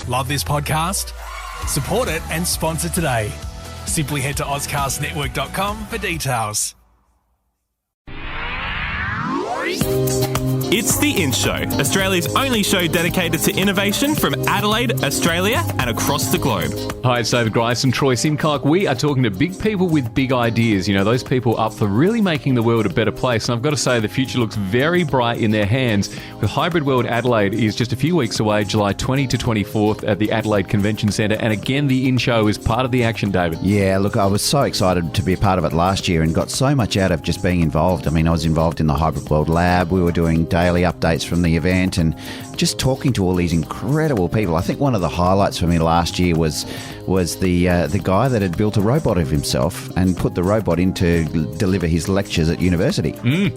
Love this podcast? Support it and sponsor today. Simply head to ozcastnetwork.com for details. It's The In Show, Australia's only show dedicated to innovation from Adelaide, Australia and across the globe. Hi, it's David Grice and Troy Simcock. We are talking to big people with big ideas. You know, those people up for really making the world a better place. And I've got to say, the future looks very bright in their hands. With Hybrid World Adelaide is just a few weeks away, July 20 to 24th at the Adelaide Convention Centre. And again, The In Show is part of the action, David. Yeah, look, I was so excited to be a part of it last year and got so much out of just being involved. I mean, I was involved in the Hybrid World Lab. We were doing daily updates from the event and just talking to all these incredible people. I think one of the highlights for me last year was the guy that had built a robot of himself and put the robot in to deliver his lectures at university.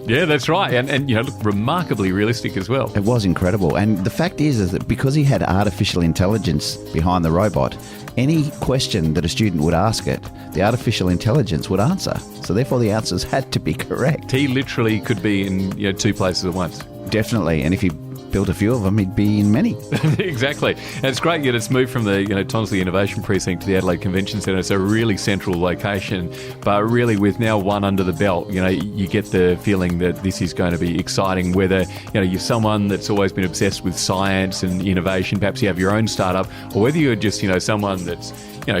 Yeah, that's right. And you know, look, remarkably realistic as well. It was incredible. And the fact is that because he had artificial intelligence behind the robot, any question that a student would ask it, the artificial intelligence would answer. So therefore the answers had to be correct. He literally could be in two places at once. Definitely. And if he built a few of them, he'd be in many. Exactly. And it's great that it's moved from the Tonsley Innovation Precinct to the Adelaide Convention Centre. It's a really central location, but really with now one under the belt, you get the feeling that this is going to be exciting, whether you're someone that's always been obsessed with science and innovation, perhaps you have your own startup, or whether you're just someone that's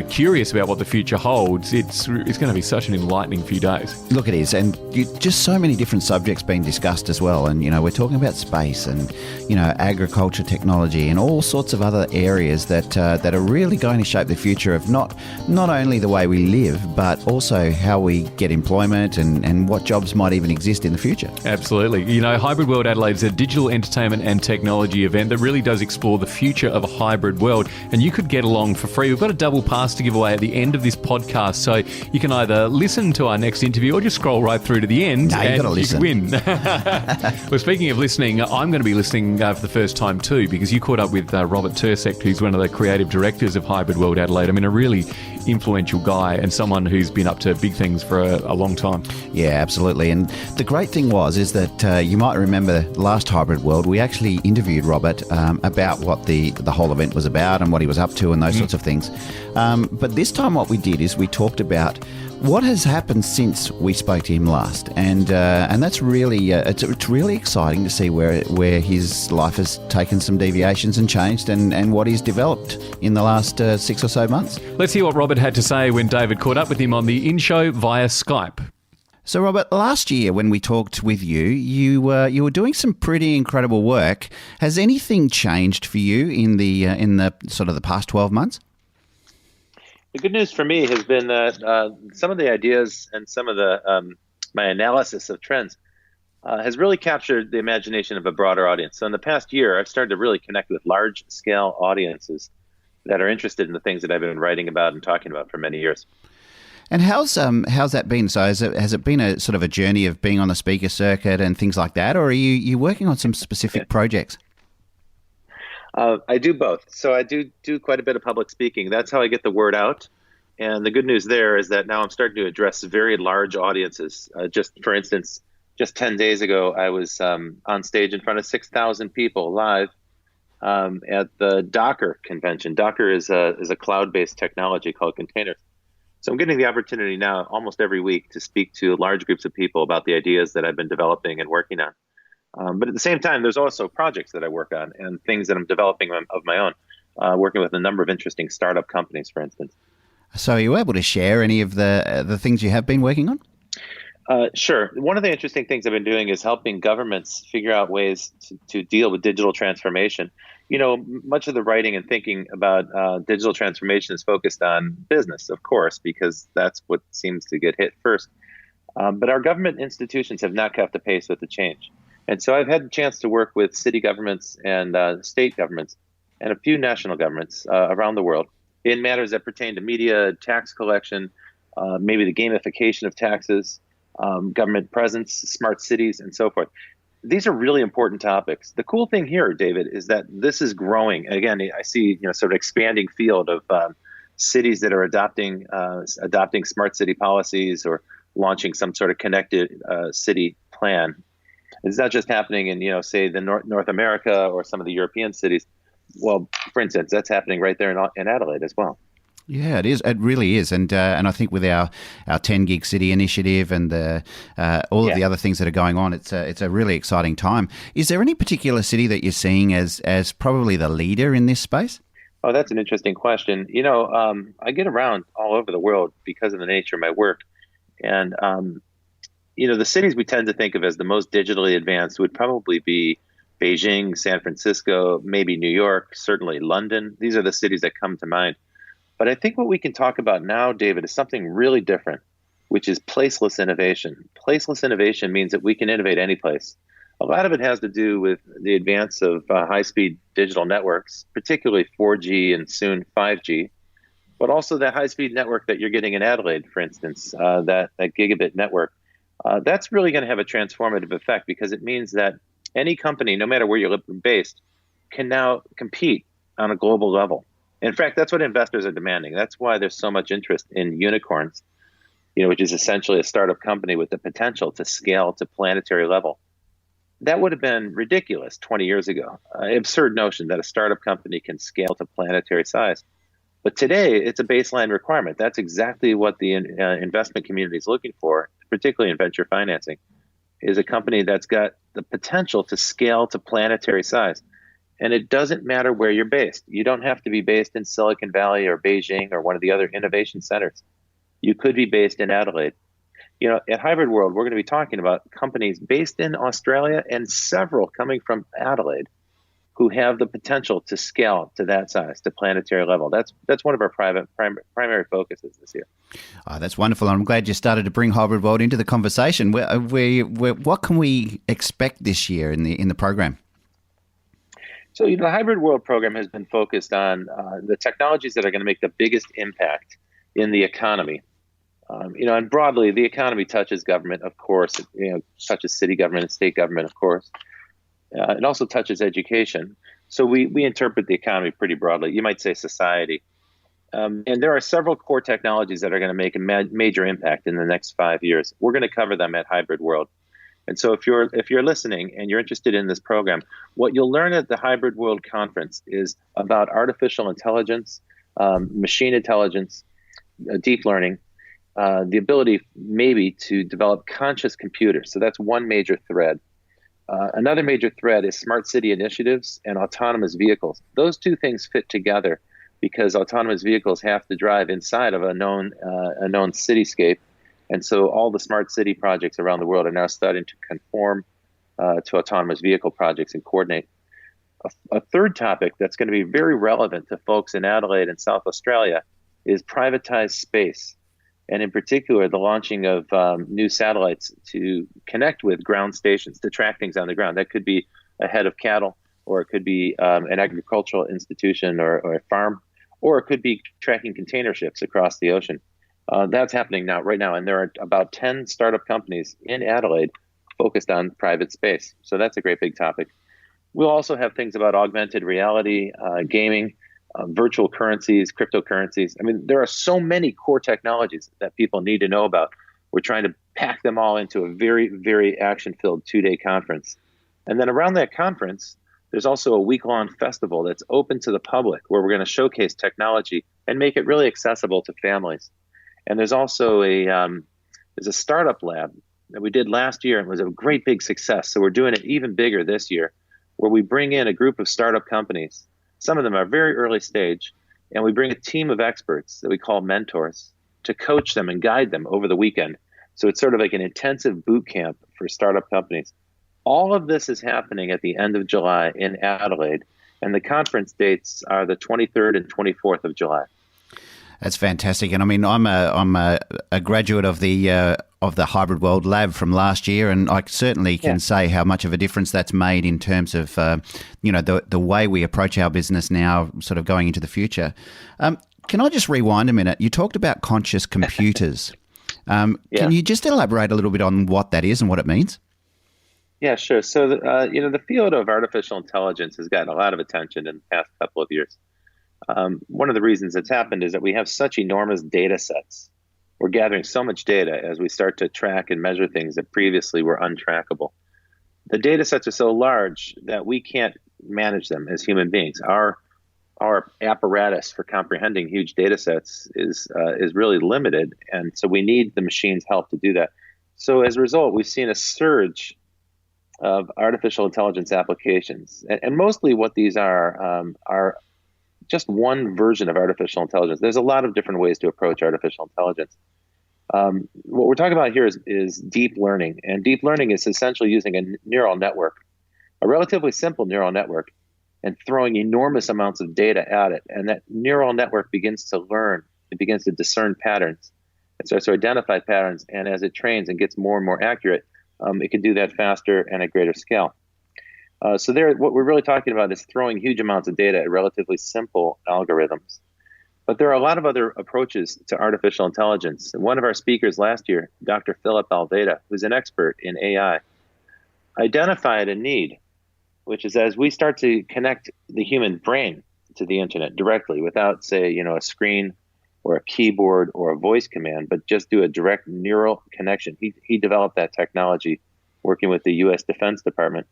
curious about what the future holds. It's going to be such an enlightening few days. Look, it is. And just so many different subjects being discussed as well. And, we're talking about space and, agriculture technology and all sorts of other areas that are really going to shape the future of not only the way we live, but also how we get employment and what jobs might even exist in the future. Absolutely. Hybrid World Adelaide is a digital entertainment and technology event that really does explore the future of a hybrid world. And you could get along for free. We've got a double pass to give away at the end of this podcast, so you can either listen to our next interview or just scroll right through to the end and you can win. Well, speaking of listening, I'm going to be listening for the first time too, because you caught up with Robert Tercek, who's one of the creative directors of Hybrid World Adelaide. I mean, a really influential guy and someone who's been up to big things for a long time. Yeah, absolutely. And the great thing is that you might remember last Hybrid World, we actually interviewed Robert about what the whole event was about and what he was up to and those sorts of things. But this time what we did is we talked about what has happened since we spoke to him last, and that's really it's really exciting to see where his life has taken some deviations and changed, and what he's developed in the last 6 or so months. Let's hear what Robert had to say when David caught up with him on the In Show via Skype. So, Robert, last year when we talked with you, you were doing some pretty incredible work. Has anything changed for you in the sort of the past 12 months? The good news for me has been that some of the ideas and some of the my analysis of trends has really captured the imagination of a broader audience. So in the past year, I've started to really connect with large-scale audiences that are interested in the things that I've been writing about and talking about for many years. And how's that been? So has it been a sort of a journey of being on the speaker circuit and things like that, or are you working on some specific projects? I do both. So I do quite a bit of public speaking. That's how I get the word out. And the good news there is that now I'm starting to address very large audiences. For instance, just 10 days ago, I was on stage in front of 6,000 people live at the Docker convention. Docker is a cloud-based technology called containers. So I'm getting the opportunity now almost every week to speak to large groups of people about the ideas that I've been developing and working on. But at the same time, there's also projects that I work on and things that I'm developing of my own, working with a number of interesting startup companies, for instance. So are you able to share any of the things you have been working on? Sure. One of the interesting things I've been doing is helping governments figure out ways to deal with digital transformation. Much of the writing and thinking about digital transformation is focused on business, of course, because that's what seems to get hit first. But our government institutions have not kept the pace with the change. And so I've had the chance to work with city governments and state governments and a few national governments around the world in matters that pertain to media, tax collection, maybe the gamification of taxes, government presence, smart cities, and so forth. These are really important topics. The cool thing here, David, is that this is growing. Again, I see sort of expanding field of cities that are adopting smart city policies or launching some sort of connected city plan. It's not just happening in say the North America or some of the European cities. Well, for instance, that's happening right there in Adelaide as well. Yeah, it is. It really is, and I think with our 10 gig city initiative and all of the other things that are going on, it's a really exciting time. Is there any particular city that you're seeing as probably the leader in this space? Oh, that's an interesting question. I get around all over the world because of the nature of my work, and the cities we tend to think of as the most digitally advanced would probably be Beijing, San Francisco, maybe New York, certainly London. These are the cities that come to mind. But I think what we can talk about now, David, is something really different, which is placeless innovation. Placeless innovation means that we can innovate any place. A lot of it has to do with the advance of high-speed digital networks, particularly 4G and soon 5G, but also that high-speed network that you're getting in Adelaide, for instance, that gigabit network. That's really going to have a transformative effect because it means that any company, no matter where you're based, can now compete on a global level. In fact, that's what investors are demanding. That's why there's so much interest in unicorns, which is essentially a startup company with the potential to scale to planetary level. That would have been ridiculous 20 years ago. Absurd notion that a startup company can scale to planetary size. But today, it's a baseline requirement. That's exactly what the investment community is looking for, particularly in venture financing, is a company that's got the potential to scale to planetary size. And it doesn't matter where you're based. You don't have to be based in Silicon Valley or Beijing or one of the other innovation centers. You could be based in Adelaide. At Hybrid World, we're going to be talking about companies based in Australia and several coming from Adelaide who have the potential to scale to that size, to planetary level. That's one of our primary focuses this year. Oh, that's wonderful. I'm glad you started to bring Hybrid World into the conversation. What can we expect this year in the program? So the Hybrid World program has been focused on the technologies that are going to make the biggest impact in the economy. And broadly, the economy touches government, of course. It touches city government and state government, of course. It also touches education. So we interpret the economy pretty broadly. You might say society. And there are several core technologies that are going to make a major impact in the next 5 years. We're going to cover them at Hybrid World. And so if you're listening and you're interested in this program, what you'll learn at the Hybrid World Conference is about artificial intelligence, machine intelligence, deep learning, the ability maybe to develop conscious computers. So that's one major thread. Another major thread is smart city initiatives and autonomous vehicles. Those two things fit together because autonomous vehicles have to drive inside of a known cityscape. And so all the smart city projects around the world are now starting to conform to autonomous vehicle projects and coordinate. A third topic that's going to be very relevant to folks in Adelaide and South Australia is privatized space. And in particular, the launching of new satellites to connect with ground stations to track things on the ground. That could be a head of cattle, or it could be an agricultural institution or a farm, or it could be tracking container ships across the ocean. That's happening right now. And there are about 10 startup companies in Adelaide focused on private space. So that's a great big topic. We'll also have things about augmented reality, gaming, virtual currencies, cryptocurrencies. I mean, there are so many core technologies that people need to know about. We're trying to pack them all into a very, very action-filled 2-day conference. And then around that conference, there's also a week-long festival that's open to the public where we're going to showcase technology and make it really accessible to families. And there's also there's a startup lab that we did last year and it was a great big success. So we're doing it even bigger this year, where we bring in a group of startup companies. Some of them are very early stage, and we bring a team of experts that we call mentors to coach them and guide them over the weekend. So it's sort of like an intensive boot camp for startup companies. All of this is happening at the end of July in Adelaide, and the conference dates are the 23rd and 24th of July. That's fantastic, and I mean, I'm a graduate of the Hybrid World Lab from last year, and I certainly can say how much of a difference that's made in terms of the way we approach our business now, sort of going into the future. Can I just rewind a minute? You talked about conscious computers. Can you just elaborate a little bit on what that is and what it means? Yeah, sure. So the field of artificial intelligence has gotten a lot of attention in the past couple of years. One of the reasons it's happened is that we have such enormous data sets. We're gathering so much data as we start to track and measure things that previously were untrackable. The data sets are so large that we can't manage them as human beings. Our apparatus for comprehending huge data sets is really limited, and so we need the machine's help to do that. So as a result, we've seen a surge of artificial intelligence applications, and mostly what these are just one version of artificial intelligence. There's a lot of different ways to approach artificial intelligence. What we're talking about here is deep learning, and deep learning is essentially using a neural network, a relatively simple neural network, and throwing enormous amounts of data at it. And that neural network begins to learn. It begins to discern patterns. It starts to identify patterns. And as it trains and gets more and more accurate, it can do that faster and at greater scale. So what we're really talking about is throwing huge amounts of data at relatively simple algorithms. But there are a lot of other approaches to artificial intelligence. One of our speakers last year, Dr. Philip Almeida, who's an expert in AI, identified a need, which is as we start to connect the human brain to the internet directly without, say, a screen or a keyboard or a voice command, but just do a direct neural connection. He developed that technology working with the U.S. Defense Department.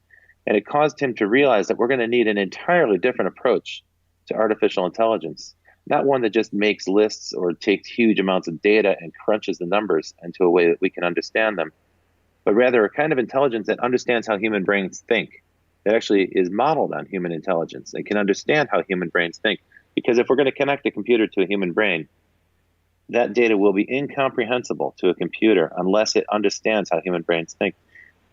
And it caused him to realize that we're going to need an entirely different approach to artificial intelligence, not one that just makes lists or takes huge amounts of data and crunches the numbers into a way that we can understand them, but rather a kind of intelligence that understands how human brains think, that actually is modeled on human intelligence and can understand how human brains think. Because if we're going to connect a computer to a human brain, that data will be incomprehensible to a computer unless it understands how human brains think.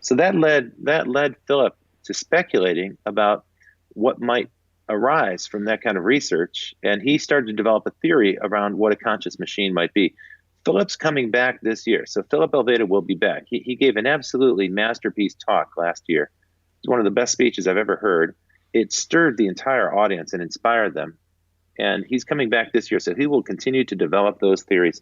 So that led Philip to speculating about what might arise from that kind of research, and he started to develop a theory around what a conscious machine might be. Philip's coming back this year, so Philip Almeida will be back. He gave an absolutely masterpiece talk last year. It's one of the best speeches I've ever heard. It stirred the entire audience and inspired them, and he's coming back this year, so he will continue to develop those theories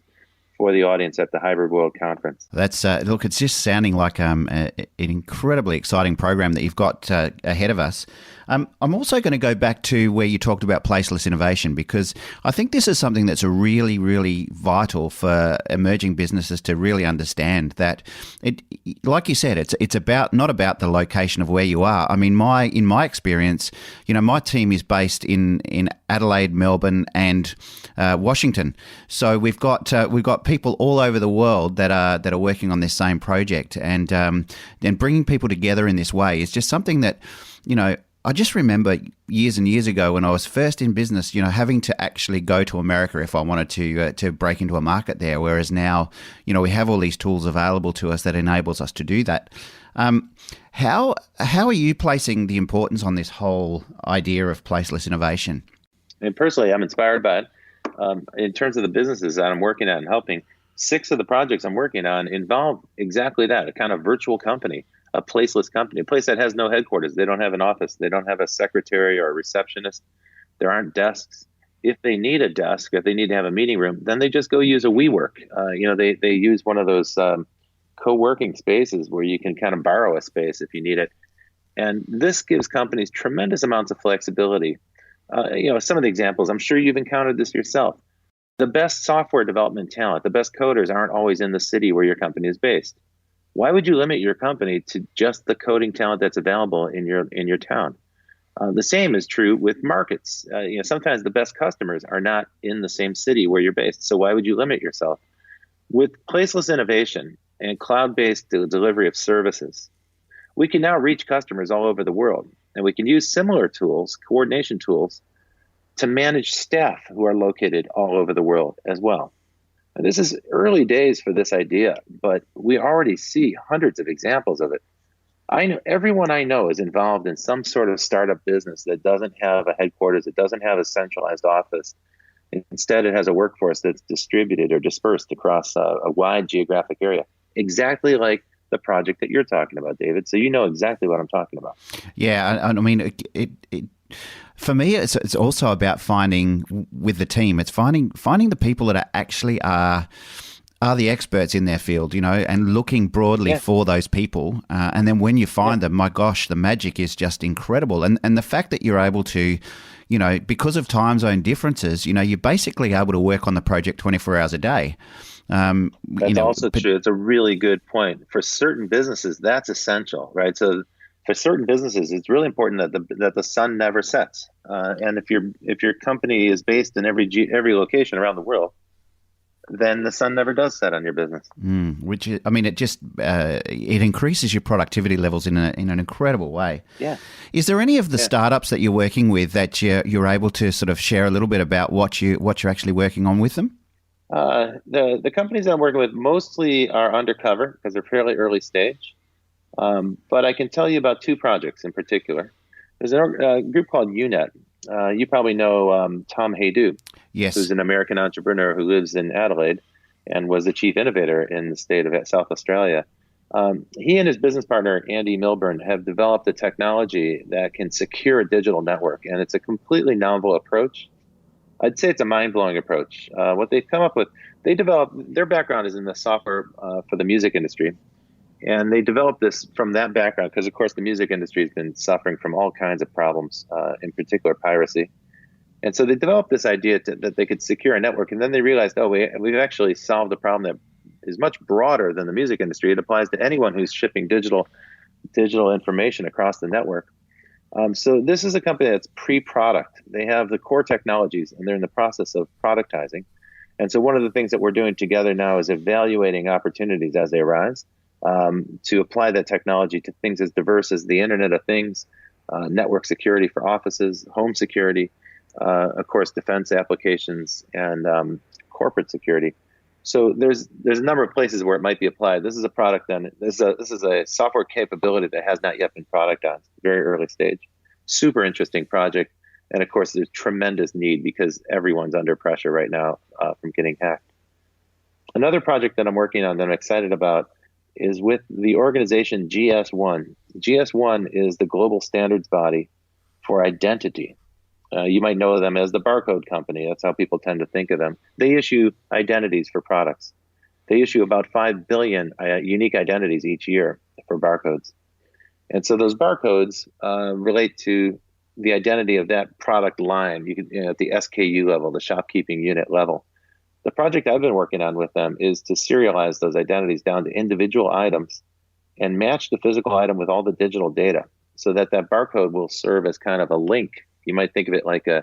for the audience at the Hybrid World Conference. That's look, it's just sounding like an incredibly exciting program that you've got ahead of us. I'm also going to go back to where you talked about placeless innovation, because I think this is something that's really, really vital for emerging businesses to really understand. That it, like you said, it's about not about the location of where you are. I mean, in my experience, my team is based in Adelaide, Melbourne, and Washington. So we've got people all over the world that are working on this same project, and bringing people together in this way is just something that I just remember years and years ago when I was first in business, having to actually go to America if I wanted to break into a market there. Whereas now, we have all these tools available to us that enables us to do that. How are you placing the importance on this whole idea of placeless innovation? And personally, I'm inspired by it. In terms of the businesses that I'm working at and helping, 6 of the projects I'm working on involve exactly that, a kind of virtual company, a placeless company, a place that has no headquarters. They don't have an office. They don't have a secretary or a receptionist. There aren't desks. If they need a desk, if they need to have a meeting room, then they just go use a WeWork. They use one of those co-working spaces where you can kind of borrow a space if you need it. And this gives companies tremendous amounts of flexibility. Some of the examples, I'm sure you've encountered this yourself. The best software development talent, the best coders aren't always in the city where your company is based. Why would you limit your company to just the coding talent that's available in your town? The same is true with markets. Sometimes the best customers are not in the same city where you're based. So why would you limit yourself? With placeless innovation and cloud-based delivery of services, we can now reach customers all over the world, and we can use similar tools, coordination tools, to manage staff who are located all over the world as well. And this is early days for this idea, but we already see hundreds of examples of it. Everyone I know is involved in some sort of startup business that doesn't have a headquarters, it doesn't have a centralized office. Instead, it has a workforce that's distributed or dispersed across a wide geographic area, exactly like the project that you're talking about, David. So you know exactly what I'm talking about. Yeah, I mean, for me, it's also about finding with the team. It's finding the people that are the experts in their field, and looking broadly for those people. And then when you find them, my gosh, the magic is just incredible. And the fact that you're able to, because of time zone differences, you're basically able to work on the project 24 hours a day. That's also true. It's a really good point. For certain businesses, that's essential, right? So for certain businesses, it's really important that the sun never sets. And if your company is based in every location around the world, then the sun never does set on your business. Which is, I mean, it just it increases your productivity levels in an incredible way. Yeah. Is there any of the startups that you're working with that you're able to sort of share a little bit about what you're actually working on with them? The companies that I'm working with mostly are undercover because they're fairly early stage. But I can tell you about two projects in particular. There's a group called UNET. You probably know Tom Haydu. Yes. Who's an American entrepreneur who lives in Adelaide and was the chief innovator in the state of South Australia. He and his business partner, Andy Milburn, have developed a technology that can secure a digital network. And it's a completely novel approach. I'd say it's a mind-blowing approach. What they've come up with, their background is in the software for the music industry. And they developed this from that background because, of course, the music industry has been suffering from all kinds of problems, in particular piracy. And so they developed this idea that they could secure a network. And then they realized, we've actually solved a problem that is much broader than the music industry. It applies to anyone who's shipping digital information across the network. So this is a company that's pre-product. They have the core technologies, and they're in the process of productizing. And so one of the things that we're doing together now is evaluating opportunities as they arise to apply that technology to things as diverse as the Internet of Things, network security for offices, home security, of course, defense applications, and corporate security. So there's a number of places where it might be applied. This is a product, and this is a software capability that has not yet been productized. Very early stage. Super interesting project, and of course, there's tremendous need because everyone's under pressure right now from getting hacked. Another project that I'm working on that I'm excited about is with the organization GS1. GS1 is the global standards body for identity. You might know them as the barcode company. That's how people tend to think of them. They issue identities for products. They issue about 5 billion unique identities each year for barcodes. And so those barcodes relate to the identity of that product line at the SKU level, the shopkeeping unit level. The project I've been working on with them is to serialize those identities down to individual items and match the physical item with all the digital data so that barcode will serve as kind of a link. You might think of it like a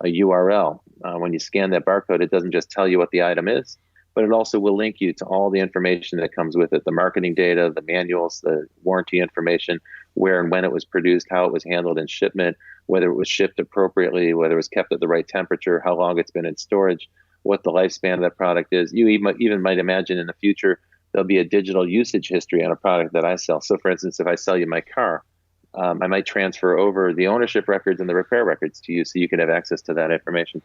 URL. When you scan that barcode, it doesn't just tell you what the item is, but it also will link you to all the information that comes with it, the marketing data, the manuals, the warranty information, where and when it was produced, how it was handled in shipment, whether it was shipped appropriately, whether it was kept at the right temperature, how long it's been in storage, what the lifespan of that product is. You even might imagine in the future, there'll be a digital usage history on a product that I sell. So for instance, if I sell you my car, I might transfer over the ownership records and the repair records to you so you can have access to that information.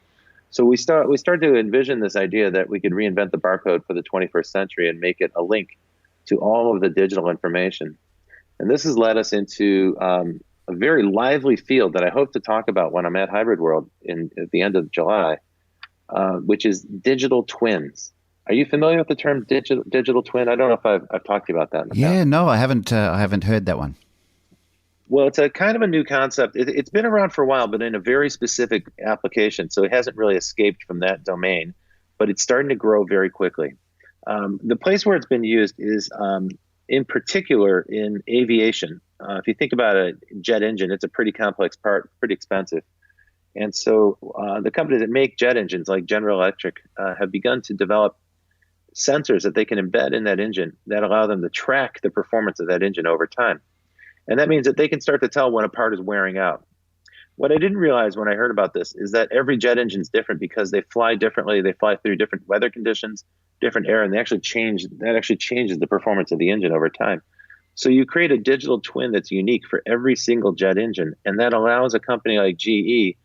So we start to envision this idea that we could reinvent the barcode for the 21st century and make it a link to all of the digital information. And this has led us into a very lively field that I hope to talk about when I'm at Hybrid World at the end of July, which is digital twins. Are you familiar with the term digital twin? I don't know if I've talked to you about that in the past. No, I haven't heard that one. Well, it's a kind of a new concept. It's been around for a while, but in a very specific application. So it hasn't really escaped from that domain, but it's starting to grow very quickly. The place where it's been used is in particular in aviation. If you think about a jet engine, it's a pretty complex part, pretty expensive. And so the companies that make jet engines like General Electric have begun to develop sensors that they can embed in that engine that allow them to track the performance of that engine over time. And that means that they can start to tell when a part is wearing out. What I didn't realize when I heard about this is that every jet engine is different because they fly differently. They fly through different weather conditions, different air, and that actually changes the performance of the engine over time. So you create a digital twin that's unique for every single jet engine, and that allows a company like GE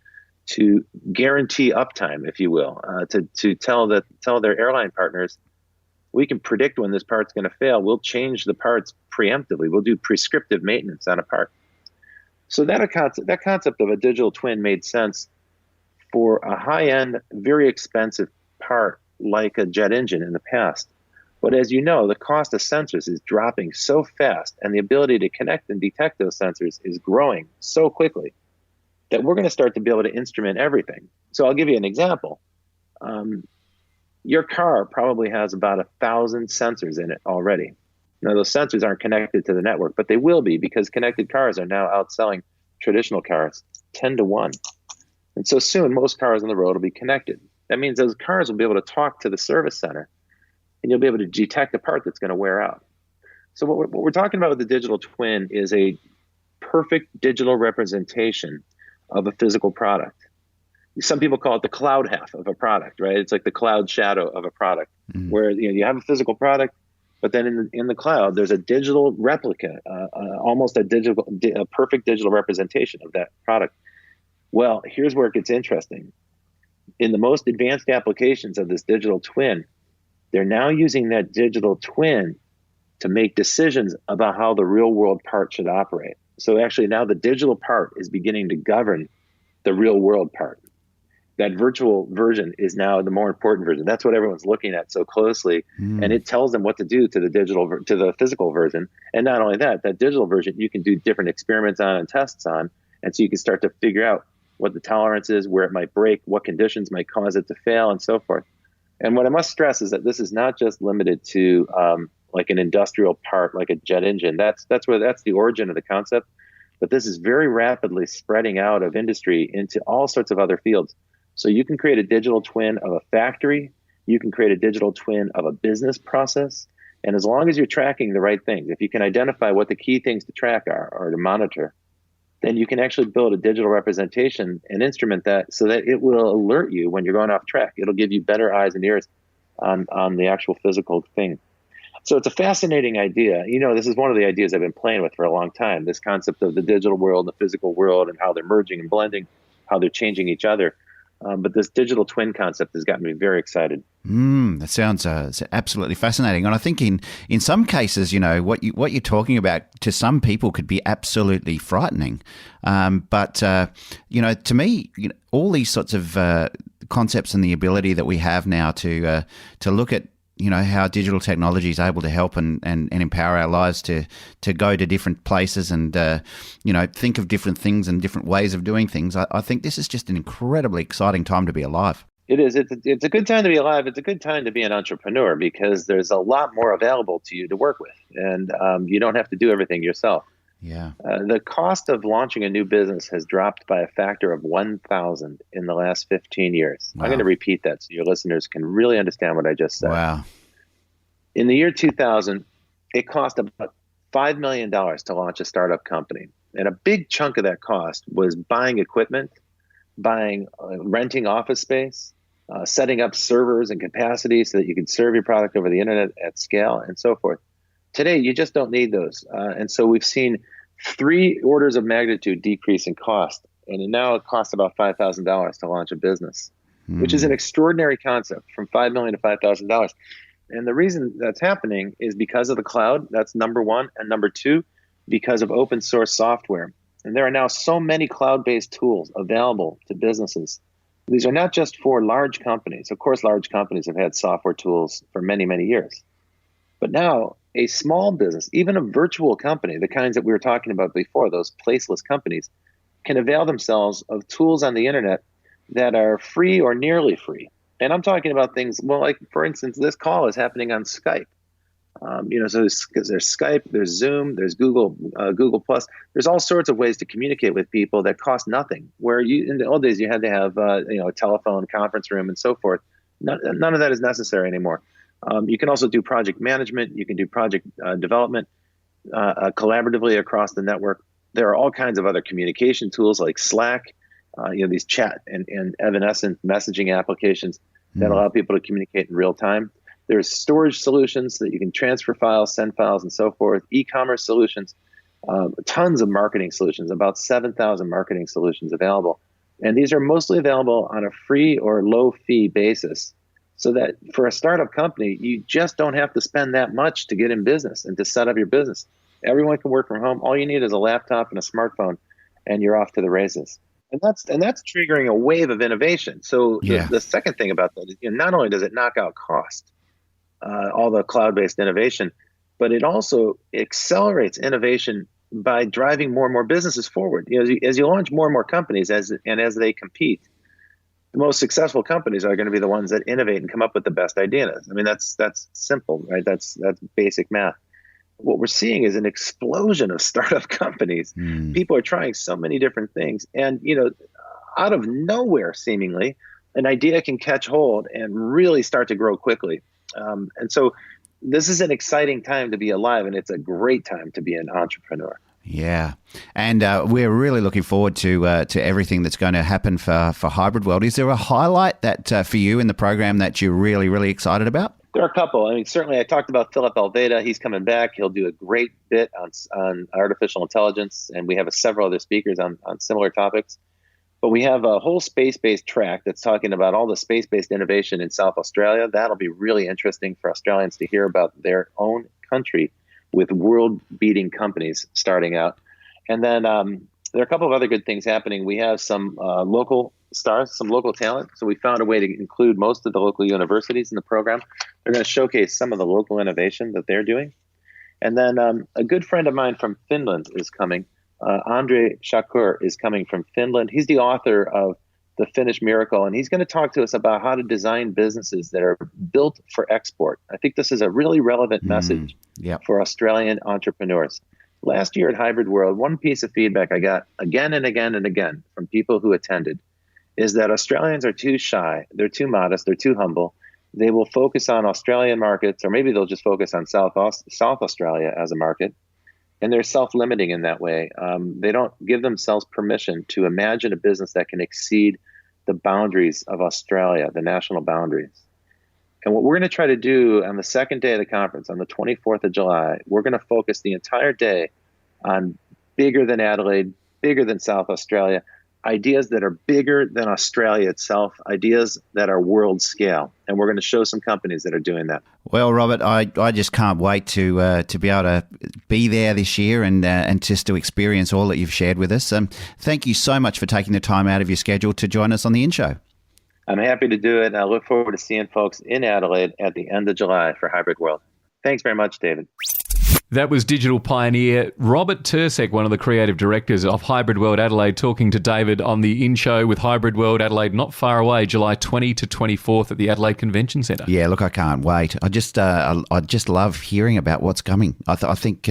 to guarantee uptime, if you will, to tell their airline partners, we can predict when this part's going to fail. We'll change the parts preemptively. We'll do prescriptive maintenance on a part. So that concept of a digital twin made sense for a high-end, very expensive part like a jet engine in the past. But as you know, the cost of sensors is dropping so fast, and the ability to connect and detect those sensors is growing so quickly that we're going to start to be able to instrument everything. So I'll give you an example. Your car probably has about 1,000 sensors in it already. Now, those sensors aren't connected to the network, but they will be, because connected cars are now outselling traditional cars 10 to 1. And so soon, most cars on the road will be connected. That means those cars will be able to talk to the service center, and you'll be able to detect a part that's going to wear out. So what we're talking about with the digital twin is a perfect digital representation of a physical product. Some people call it the cloud half of a product, right? It's like the cloud shadow of a product, where you have a physical product, but then in the cloud, there's a digital replica, almost a perfect digital representation of that product. Well, here's where it gets interesting. In the most advanced applications of this digital twin, they're now using that digital twin to make decisions about how the real world part should operate. So actually now the digital part is beginning to govern the real world part. That virtual version is now the more important version. That's what everyone's looking at so closely. And it tells them what to do to the physical version. And not only that, that digital version, you can do different experiments on and tests on. And so you can start to figure out what the tolerance is, where it might break, what conditions might cause it to fail, and so forth. And what I must stress is that this is not just limited to like an industrial part, like a jet engine. That's the origin of the concept. But this is very rapidly spreading out of industry into all sorts of other fields. So you can create a digital twin of a factory. You can create a digital twin of a business process. And as long as you're tracking the right things, if you can identify what the key things to track are or to monitor, then you can actually build a digital representation and instrument that so that it will alert you when you're going off track. It'll give you better eyes and ears on the actual physical thing. So it's a fascinating idea. This is one of the ideas I've been playing with for a long time, this concept of the digital world and the physical world and how they're merging and blending, how they're changing each other. But this digital twin concept has gotten me very excited. That sounds absolutely fascinating. And I think in some cases, what you're talking about to some people could be absolutely frightening. But to me, all these sorts of concepts and the ability that we have now to look at how digital technology is able to help and empower our lives to go to different places and, think of different things and different ways of doing things. I think this is just an incredibly exciting time to be alive. It is. It's a good time to be alive. It's a good time to be an entrepreneur because there's a lot more available to you to work with, and you don't have to do everything yourself. Yeah. The cost of launching a new business has dropped by a factor of 1,000 in the last 15 years. Wow. I'm going to repeat that so your listeners can really understand what I just said. Wow. In the year 2000, it cost about $5 million to launch a startup company. And a big chunk of that cost was buying equipment, renting office space, setting up servers and capacity so that you could serve your product over the internet at scale and so forth. Today, you just don't need those. And so we've seen 3 orders of magnitude decrease in cost. And now it costs about $5,000 to launch a business, which is an extraordinary concept, from $5 million to $5,000. And the reason that's happening is because of the cloud. That's number one. And number two, because of open source software. And there are now so many cloud-based tools available to businesses. These are not just for large companies. Of course, large companies have had software tools for many, many years. But now a small business, even a virtual company, the kinds that we were talking about before, those placeless companies, can avail themselves of tools on the internet that are free or nearly free. And I'm talking about things, well, like, for instance, this call is happening on Skype. So there's Skype, there's Zoom, there's Google Plus. There's all sorts of ways to communicate with people that cost nothing. Where in the old days you had to have a telephone conference room and so forth. None of that is necessary anymore. You can also do project management. You can do project development collaboratively across the network. There are all kinds of other communication tools like Slack. These chat and evanescent messaging applications that allow people to communicate in real time. There's storage solutions so that you can transfer files, send files, and so forth. E-commerce solutions, tons of marketing solutions, about 7,000 marketing solutions available. And these are mostly available on a free or low fee basis, so that for a startup company, you just don't have to spend that much to get in business and to set up your business. Everyone can work from home. All you need is a laptop and a smartphone, and you're off to the races. And that's triggering a wave of innovation. So the second thing about that is, not only does it knock out cost, all the cloud-based innovation, but it also accelerates innovation by driving more and more businesses forward. As you launch more and more companies, as they compete, the most successful companies are going to be the ones that innovate and come up with the best ideas. I mean, that's simple, right? That's basic math. what we're seeing is an explosion of startup companies. People are trying so many different things. And, out of nowhere, seemingly, an idea can catch hold and really start to grow quickly. And so this is an exciting time to be alive, and it's a great time to be an entrepreneur. Yeah, and we're really looking forward to everything that's going to happen for Hybrid World. Is there a highlight that for you in the program that you're really, really excited about? There are a couple. I mean, certainly I talked about Philip Alveda. He's coming back. He'll do a great bit on artificial intelligence, and we have several other speakers on similar topics. But we have a whole space-based track that's talking about all the space-based innovation in South Australia. That'll be really interesting for Australians to hear about their own country with world-beating companies starting out. And then there are a couple of other good things happening. We have some local stars, some local talent. So we found a way to include most of the local universities in the program. They're going to showcase some of the local innovation that they're doing. And then a good friend of mine from Finland is coming. Andre Shakur is coming from Finland. He's the author of The Finnish Miracle, and he's going to talk to us about how to design businesses that are built for export. I think this is a really relevant message for Australian entrepreneurs. Last year at Hybrid World, one piece of feedback I got again and again and again from people who attended is that Australians are too shy. They're too modest. They're too humble. They will focus on Australian markets, or maybe they'll just focus on South Australia as a market. And they're self-limiting in that way. They don't give themselves permission to imagine a business that can exceed the boundaries of Australia, the national boundaries. And what we're going to try to do on the second day of the conference, on the 24th of July, we're going to focus the entire day on bigger than Adelaide, bigger than South Australia, ideas that are bigger than Australia itself, ideas that are world scale. And we're going to show some companies that are doing that. Well, Robert, I just can't wait to be able to be there this year and just to experience all that you've shared with us. Thank you so much for taking the time out of your schedule to join us on the In Show. I'm happy to do it, and I look forward to seeing folks in Adelaide at the end of July for Hybrid World. Thanks very much, David. That was digital pioneer Robert Tercek, one of the creative directors of Hybrid World Adelaide, talking to David on the In Show with Hybrid World Adelaide not far away, July 20 to 24th at the Adelaide Convention Centre. Yeah, look, I can't wait. I just love hearing about what's coming. I think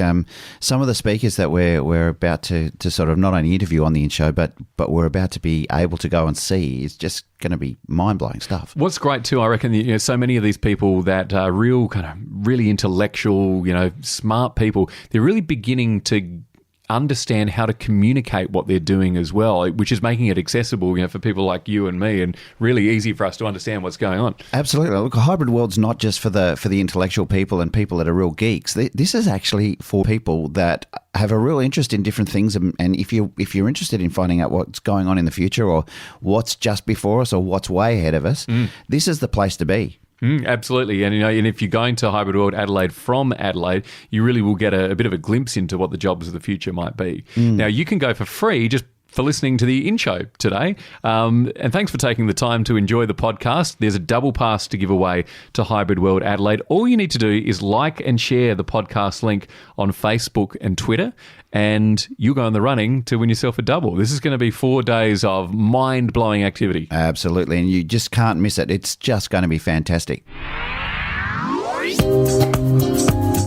some of the speakers that we're about to sort of not only interview on the In Show, but we're about to be able to go and see is just going to be mind-blowing stuff. What's great too, I reckon, so many of these people that are really intellectual, smart people, they're really beginning to understand how to communicate what they're doing as well, which is making it accessible, for people like you and me, and really easy for us to understand what's going on. Absolutely. Look, Hybrid World's not just for the intellectual people and people that are real geeks. This is actually for people that have a real interest in different things, and if you're interested in finding out what's going on in the future or what's just before us or what's way ahead of us, this is the place to be. Absolutely. And and if you're going to Hybrid World Adelaide from Adelaide, you really will get a bit of a glimpse into what the jobs of the future might be. Now, you can go for free just for listening to the In Show today. And thanks for taking the time to enjoy the podcast. There's a double pass to give away to Hybrid World Adelaide. All you need to do is like and share the podcast link on Facebook and Twitter, and you'll go in the running to win yourself a double. This is going to be 4 days of mind-blowing activity. Absolutely, and you just can't miss it. It's just going to be fantastic.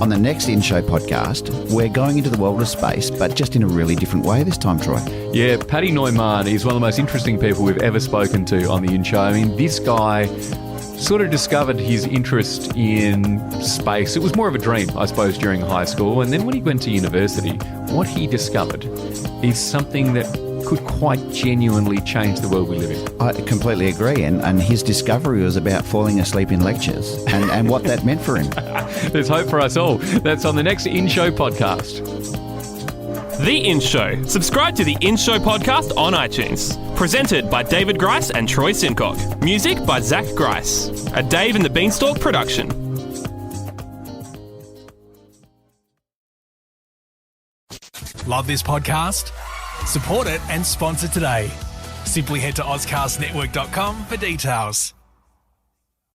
On the next In Show podcast, we're going into the world of space, but just in a really different way this time, Troy. Yeah, Paddy Neumann is one of the most interesting people we've ever spoken to on the In Show. I mean, this guy sort of discovered his interest in space. It was more of a dream, I suppose, during high school. And then when he went to university, what he discovered is something that could quite genuinely change the world we live in. I completely agree. And his discovery was about falling asleep in lectures and what that meant for him. There's hope for us all. That's on the next In Show podcast. The In Show. Subscribe to the In Show podcast on iTunes. Presented by David Grice and Troy Sincock. Music by Zach Grice. A Dave and the Beanstalk production. Love this podcast? Support it and sponsor today. Simply head to AuscastNetwork.com for details.